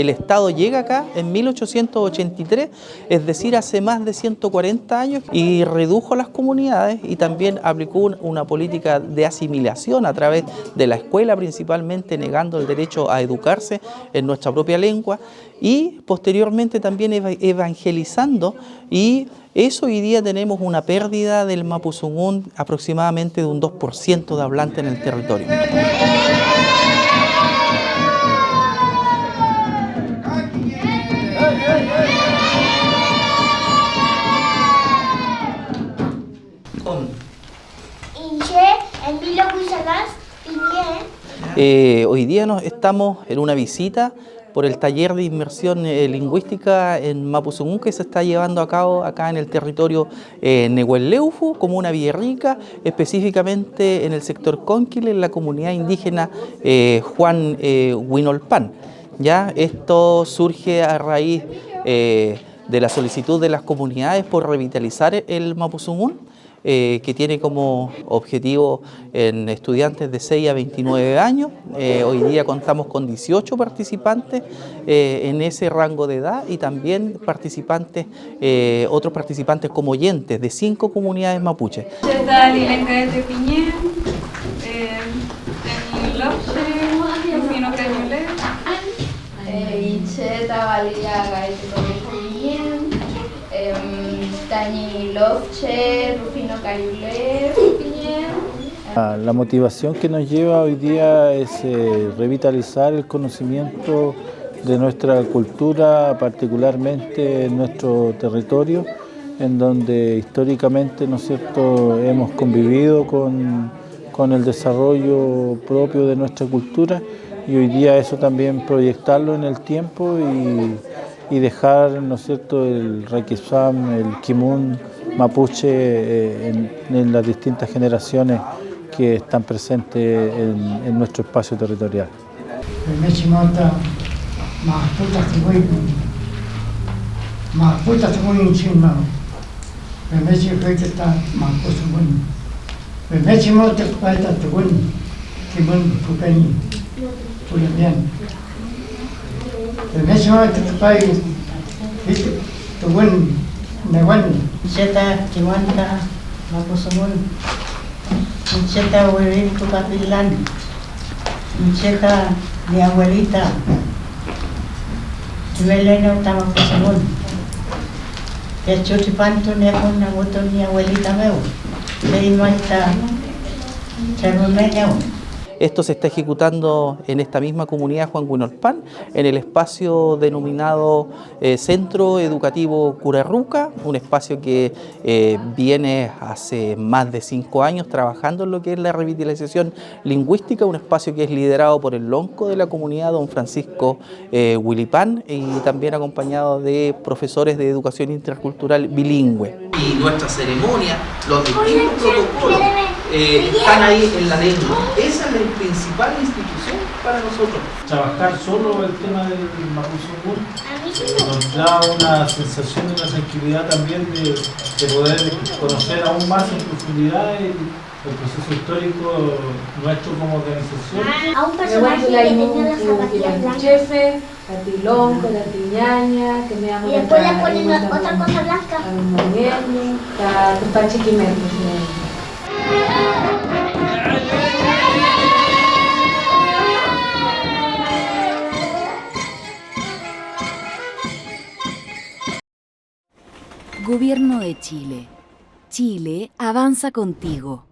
El Estado llega acá en 1883, es decir, hace más de 140 años, y redujo las comunidades y también aplicó una política de asimilación a través de la escuela, principalmente negando el derecho a educarse en nuestra propia lengua y posteriormente también evangelizando, y eso hoy día tenemos una pérdida del mapuzungún aproximadamente de un 2% de hablantes en el territorio. Hoy día estamos en una visita por el taller de inmersión lingüística en mapuzungún que se está llevando a cabo acá en el territorio Nehuenleufu, comuna Villarrica, específicamente en el sector Conquile, en la comunidad indígena Juan Huinolpan. ¿Ya? Esto surge a raíz de la solicitud de las comunidades por revitalizar el mapuzungún, que tiene como objetivo en estudiantes de 6 a 29 años. Hoy día contamos con 18 participantes en ese rango de edad y también participantes, otros participantes como oyentes de 5 comunidades mapuches. La motivación que nos lleva hoy día es revitalizar el conocimiento de nuestra cultura, particularmente en nuestro territorio, en donde históricamente, ¿no es cierto?, hemos convivido con el desarrollo propio de nuestra cultura, y hoy día eso también proyectarlo en el tiempo y dejar, ¿no es cierto?, el Requisam, el Kimun mapuche en las distintas generaciones que están presentes en nuestro espacio territorial. Cheta Chimanta Mapuzungún, Cheta Huevín Tucapilán, Cheta mi abuelita, Meleno Tamapuzungún, que Chutipanto ni Akuna Muto mi abuelita meu, Leimaita Charumeño. Esto se está ejecutando en esta misma comunidad Juan Huinolpan, en el espacio denominado Centro Educativo Curarruca, un espacio que viene hace más de 5 años trabajando en lo que es la revitalización lingüística, un espacio que es liderado por el lonco de la comunidad, don Francisco Huilipán, y también acompañado de profesores de educación intercultural bilingüe. Y nuestra ceremonia, los distintos protocolos están ahí en la lengua. Esa es la principal institución para nosotros. Trabajar solo el tema del mapuzungún nos da una sensación de una tranquilidad también de poder conocer aún más en profundidad el proceso histórico nuestro como organización. A un personaje que tenía las zapatillas blancas. Chefe, la tilonco, la tiñaña, que me amo. Y después le ponen otra cosa blanca. La tupachiquimeto. Gobierno de Chile. Chile avanza contigo.